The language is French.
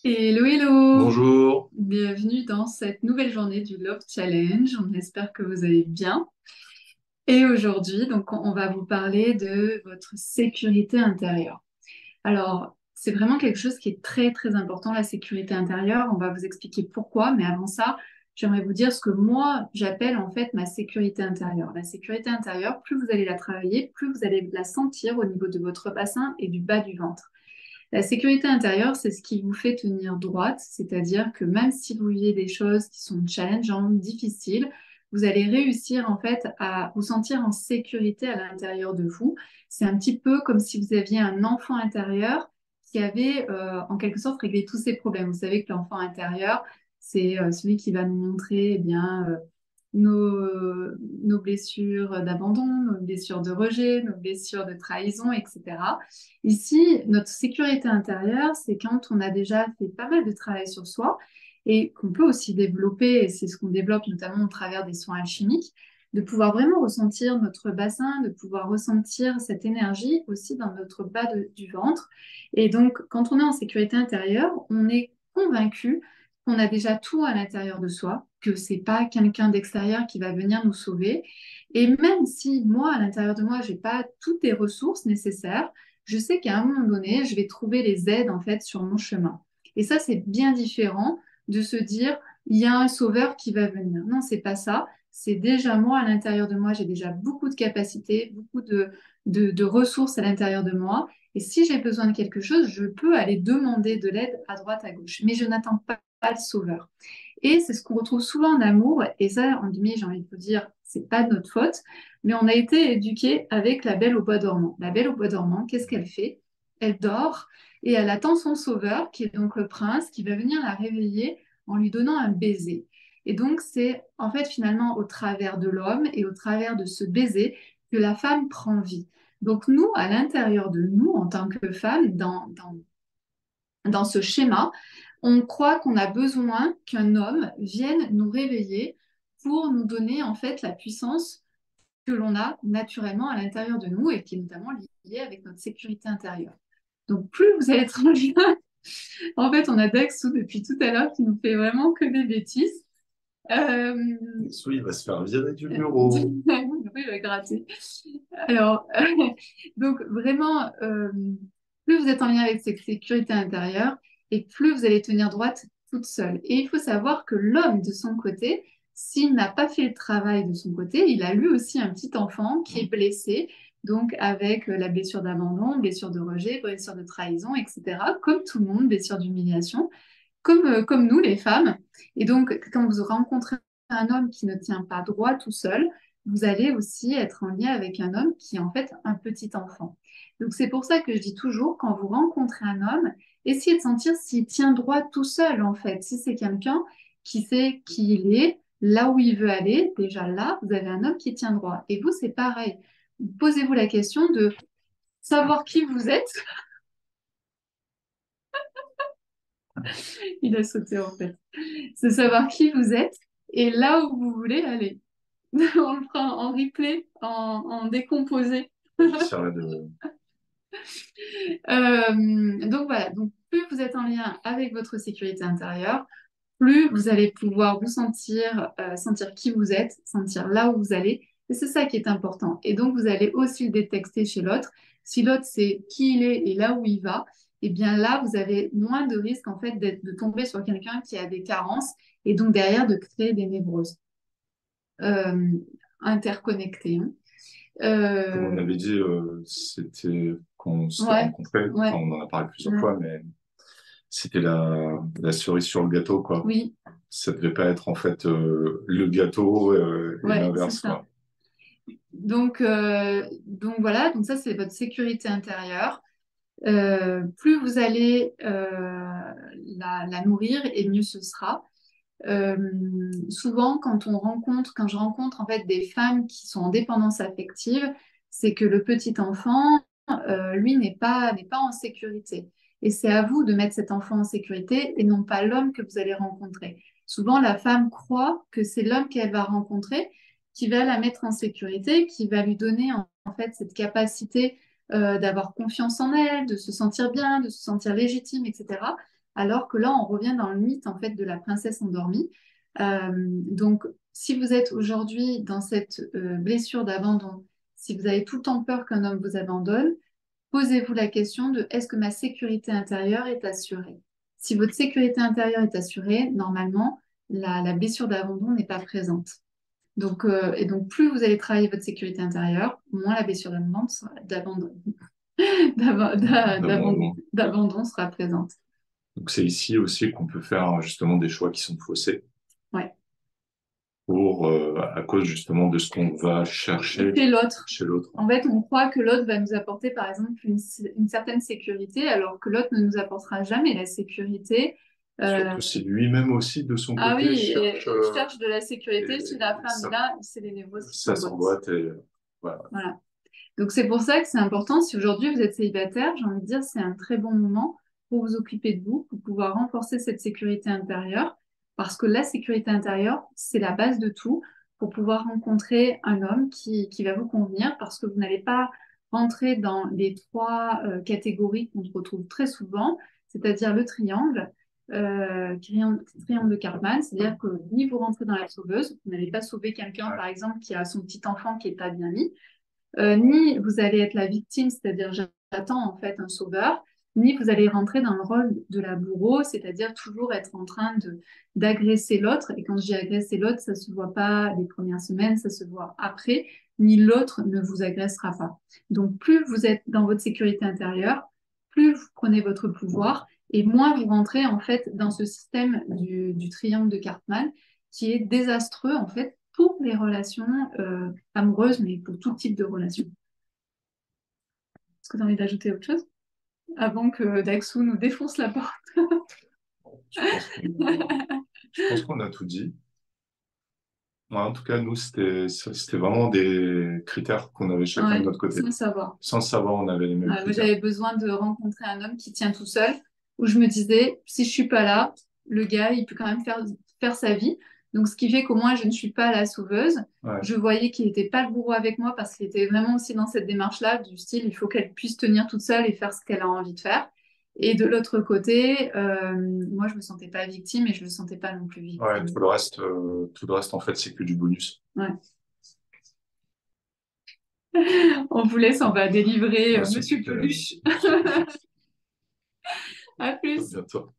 Hello, hello! Bonjour. Bienvenue dans cette nouvelle journée du Love Challenge. On espère que vous allez bien. Et aujourd'hui, donc, on va vous parler de votre sécurité intérieure. Alors, c'est vraiment quelque chose qui est très, très important, la sécurité intérieure. On va vous expliquer pourquoi, mais avant ça, j'aimerais vous dire ce que moi, j'appelle en fait ma sécurité intérieure. La sécurité intérieure, plus vous allez la travailler, plus vous allez la sentir au niveau de votre bassin et du bas du ventre. La sécurité intérieure, c'est ce qui vous fait tenir droite, c'est-à-dire que même si vous vivez des choses qui sont challengeantes, difficiles, vous allez réussir en fait à vous sentir en sécurité à l'intérieur de vous. C'est un petit peu comme si vous aviez un enfant intérieur qui avait en quelque sorte réglé tous ses problèmes. Vous savez que l'enfant intérieur, c'est celui qui va nous montrer eh bien, nos blessures d'abandon, nos blessures de rejet, nos blessures de trahison, etc. Ici, notre sécurité intérieure, c'est quand on a déjà fait pas mal de travail sur soi et qu'on peut aussi développer, et c'est ce qu'on développe notamment au travers des soins alchimiques, de pouvoir vraiment ressentir notre bassin, de pouvoir ressentir cette énergie aussi dans notre bas du ventre. Et donc, quand on est en sécurité intérieure, on est convaincu qu'on a déjà tout à l'intérieur de soi, que c'est pas quelqu'un d'extérieur qui va venir nous sauver. Et même si moi, à l'intérieur de moi, j'ai pas toutes les ressources nécessaires, je sais qu'à un moment donné, je vais trouver les aides en fait sur mon chemin. Et ça, c'est bien différent de se dire, il y a un sauveur qui va venir. Non, c'est pas ça. C'est déjà moi, à l'intérieur de moi, j'ai déjà beaucoup de capacités, beaucoup de ressources à l'intérieur de moi. Et si j'ai besoin de quelque chose, je peux aller demander de l'aide à droite, à gauche. Mais je n'attends pas le sauveur. Et c'est ce qu'on retrouve souvent en amour. Et ça, en guillemets, j'ai envie de vous dire, c'est pas de notre faute. Mais on a été éduqués avec la belle au bois dormant. La belle au bois dormant, qu'est-ce qu'elle fait? Elle dort et elle attend son sauveur, qui est donc le prince, qui va venir la réveiller en lui donnant un baiser. Et donc, c'est en fait finalement au travers de l'homme et au travers de ce baiser que la femme prend vie. Donc, nous, à l'intérieur de nous, en tant que femme, dans ce schéma, on croit qu'on a besoin qu'un homme vienne nous réveiller pour nous donner en fait la puissance que l'on a naturellement à l'intérieur de nous et qui est notamment liée avec notre sécurité intérieure. Donc plus vous allez être en lien, en fait on a Dexou depuis tout à l'heure qui nous fait vraiment que des bêtises. Euh... Oui, il va se faire virer du bureau. oui, il va gratter. Alors, donc vraiment, plus vous êtes en lien avec cette sécurité intérieure et plus vous allez tenir droite toute seule. Et il faut savoir que l'homme, de son côté, s'il n'a pas fait le travail de son côté, il a lui aussi un petit enfant qui est blessé, donc avec la blessure d'abandon, blessure de rejet, blessure de trahison, etc. Comme tout le monde, blessure d'humiliation comme nous, les femmes. Et donc, quand vous rencontrez un homme qui ne tient pas droit tout seul, vous allez aussi être en lien avec un homme qui est en fait un petit enfant. Donc, c'est pour ça que je dis toujours, quand vous rencontrez un homme, essayez de sentir s'il tient droit tout seul, en fait. Si c'est quelqu'un qui sait qui il est, là où il veut aller, déjà là, vous avez un homme qui tient droit. Et vous, c'est pareil. Posez-vous la question de savoir qui vous êtes. Il a sauté, en fait. C'est savoir qui vous êtes et là où vous voulez aller. On le fera en replay, en décomposé. J'essaierai de... Donc voilà, donc plus vous êtes en lien avec votre sécurité intérieure, plus vous allez pouvoir vous sentir, sentir qui vous êtes, sentir là où vous allez. Et c'est ça qui est important. Et donc vous allez aussi le détecter chez l'autre. Si l'autre sait qui il est et là où il va, et bien là, vous avez moins de risques en fait de tomber sur quelqu'un qui a des carences et donc derrière de créer des névroses euh, interconnectées, hein. Comme on Euh, avait dit, c'était quand on s'était ouais, rencontrés, enfin ouais, on en a parlé plusieurs ouais, fois, mais c'était la cerise sur le gâteau, quoi. oui, Ça devait pas être en fait le gâteau et ouais, c'est l'inverse, ça. quoi. Donc voilà, donc ça c'est votre sécurité intérieure. Plus vous allez la nourrir et mieux ce sera. Euh, Souvent, quand je rencontre en fait des femmes qui sont en dépendance affective, c'est que le petit enfant, lui, n'est pas en sécurité. Et c'est à vous de mettre cet enfant en sécurité et non pas l'homme que vous allez rencontrer. Souvent, la femme croit que c'est l'homme qu'elle va rencontrer qui va la mettre en sécurité, qui va lui donner en fait cette capacité d'avoir confiance en elle, de se sentir bien, de se sentir légitime, etc. alors que là, on revient dans le mythe en fait de la princesse endormie. Donc, si vous êtes aujourd'hui dans cette blessure d'abandon, si vous avez tout le temps peur qu'un homme vous abandonne, posez-vous la question de est-ce que ma sécurité intérieure est assurée? Si votre sécurité intérieure est assurée, normalement, la blessure d'abandon n'est pas présente. Donc, et donc, plus vous allez travailler votre sécurité intérieure, moins la blessure D'abandon. d'abandon sera présente. Donc c'est ici aussi qu'on peut faire justement des choix qui sont faussés Ouais. à cause justement de ce qu'on va chercher Et l'autre. chez l'autre. En fait, on croit que l'autre va nous apporter, par exemple, une certaine sécurité, alors que l'autre ne nous apportera jamais la sécurité. Surtout si lui-même aussi, de son Ah côté, oui, cherche et cherche de la sécurité. Si la femme est ça, là, c'est les névroses qui ça s'emboîtent. s'emboîte et voilà. Voilà. Donc c'est pour ça que c'est important. Si aujourd'hui vous êtes célibataire, j'ai envie de dire c'est un très bon moment pour vous occuper de vous, pour pouvoir renforcer cette sécurité intérieure, parce que la sécurité intérieure, c'est la base de tout pour pouvoir rencontrer un homme qui va vous convenir, parce que vous n'allez pas rentrer dans les trois catégories qu'on retrouve très souvent, c'est-à-dire le triangle. Triangle de Karpman, c'est-à-dire que ni vous rentrez dans la sauveuse, vous n'allez pas sauver quelqu'un, Ouais. par exemple, qui a son petit enfant qui n'est pas bien mis, ni vous allez être la victime, c'est-à-dire j'attends en fait un sauveur, ni vous allez rentrer dans le rôle de la bourreau, c'est-à-dire toujours être en train d'agresser l'autre. Et quand je dis agresser l'autre, ça se voit pas les premières semaines, ça se voit après, ni l'autre ne vous agressera pas. Donc plus vous êtes dans votre sécurité intérieure, plus vous prenez votre pouvoir et moins vous rentrez en fait dans ce système du triangle de Cartman qui est désastreux en fait pour les relations amoureuses, mais pour tout type de relations. Est-ce que tu as envie d'ajouter autre chose avant que Daxou nous défonce la porte? Je pense qu'on a tout dit. Ouais, en tout cas, nous, c'était vraiment des critères qu'on avait chacun de Ouais, notre côté. sans savoir. Sans le savoir, on avait les mêmes Ouais, moi, critères. j'avais besoin de rencontrer un homme qui tient tout seul, où je me disais, si je suis pas là, le gars, il peut quand même faire sa vie. Donc, ce qui fait qu'au moins, je ne suis pas la sauveuse. Ouais. Je voyais qu'il n'était pas le bourreau avec moi parce qu'il était vraiment aussi dans cette démarche-là, du style, il faut qu'elle puisse tenir toute seule et faire ce qu'elle a envie de faire. Et de l'autre côté, moi, je me sentais pas victime et je le sentais pas non plus Ouais, victime. tout le reste, en fait, c'est que du bonus. Ouais. On vous laisse, on va délivrer Ouais, Monsieur c'était- Peluche. À À plus. bientôt.